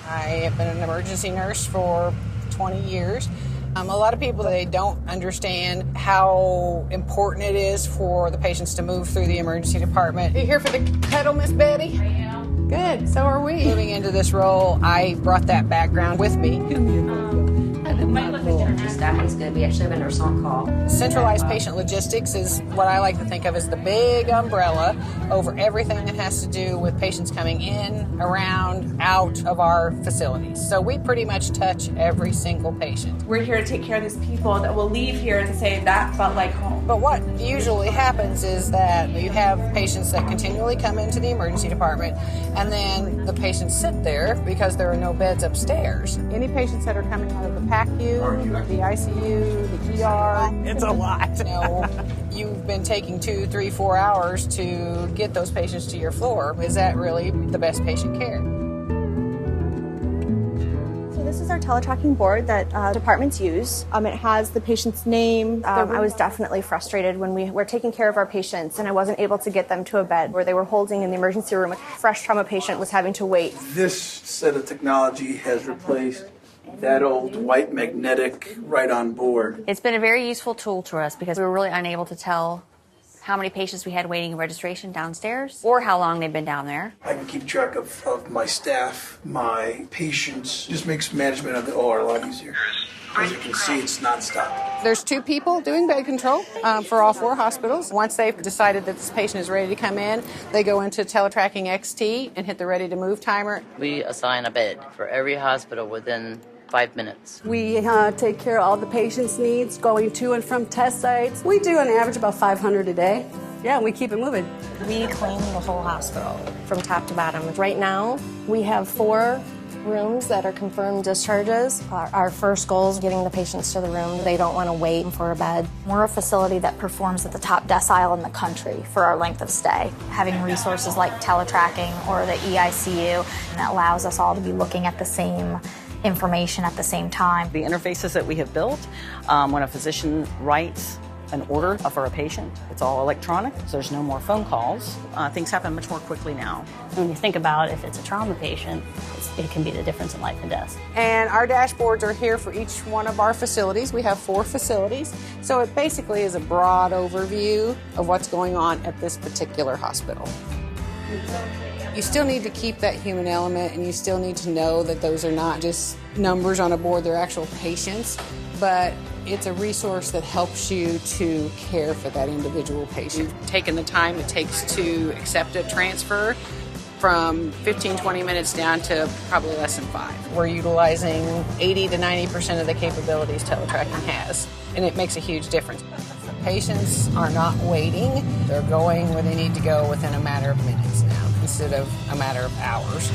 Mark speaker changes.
Speaker 1: I have been an emergency nurse for 20 years. A lot of people, they don't understand how important it is for the patients to move through the emergency department. Are you here for the cuddle, Miss Betty?
Speaker 2: I am.
Speaker 1: Good, so are we. Moving into this role, I brought that background with me.
Speaker 3: The staffing's good. We actually have a nurse on call.
Speaker 1: Centralized patient logistics is what I like to think of as the big umbrella over everything that has to do with patients coming in, around, out of our facilities. So we pretty much touch every single patient.
Speaker 2: We're here to take care of these people that will leave here and say that felt like home.
Speaker 1: But what usually happens is that you have patients that continually come into the emergency department, and then the patients sit there because there are no beds upstairs. Any patients that are coming out of the PACU, the ICU, the ER, it's a lot. You know, you've been taking 2, 3, 4 hours to get those patients to your floor. Is that really the best patient care?
Speaker 4: This is our TeleTracking board that departments use. It has the patient's name. I was definitely frustrated when we were taking care of our patients and I wasn't able to get them to a bed where they were holding in the emergency room. A fresh trauma patient was having to wait.
Speaker 5: This set of technology has replaced that old white magnetic right on board.
Speaker 3: It's been a very useful tool to us because we were really unable to tell how many patients we had waiting in registration downstairs or how long they've been down there.
Speaker 5: I can keep track of my staff, my patients. Just makes management of the OR a lot easier. As you can see, it's nonstop.
Speaker 1: There's 2 people doing bed control for all 4 hospitals. Once they've decided that this patient is ready to come in, they go into TeleTracking XT and hit the ready to move timer.
Speaker 6: We assign a bed for every hospital within 5 minutes.
Speaker 7: We take care of all the patients' needs, going to and from test sites. We do on average about 500 a day. Yeah, and we keep it moving.
Speaker 8: We clean the whole hospital from top to bottom. Right now, we have 4 rooms that are confirmed discharges. Our first goal is getting the patients to the room. They don't want to wait for a bed.
Speaker 9: We're a facility that performs at the top decile in the country for our length of stay. Having resources like TeleTracking or the EICU, and that allows us all to be looking at the same information at the same time.
Speaker 10: The interfaces that we have built, when a physician writes an order for a patient, it's all electronic, so there's no more phone calls. Things happen much more quickly now.
Speaker 11: When you think about if it's a trauma patient, it can be the difference in life and death.
Speaker 1: And our dashboards are here for each one of our facilities. We have 4 facilities, so it basically is a broad overview of what's going on at this particular hospital. You still need to keep that human element, and you still need to know that those are not just numbers on a board, they're actual patients, but it's a resource that helps you to care for that individual patient. You've taken the time it takes to accept a transfer from 15, 20 minutes down to probably less than 5. We're utilizing 80 to 90% of the capabilities TeleTracking has, and it makes a huge difference. Patients are not waiting, they're going where they need to go within a matter of minutes now, instead of a matter of hours.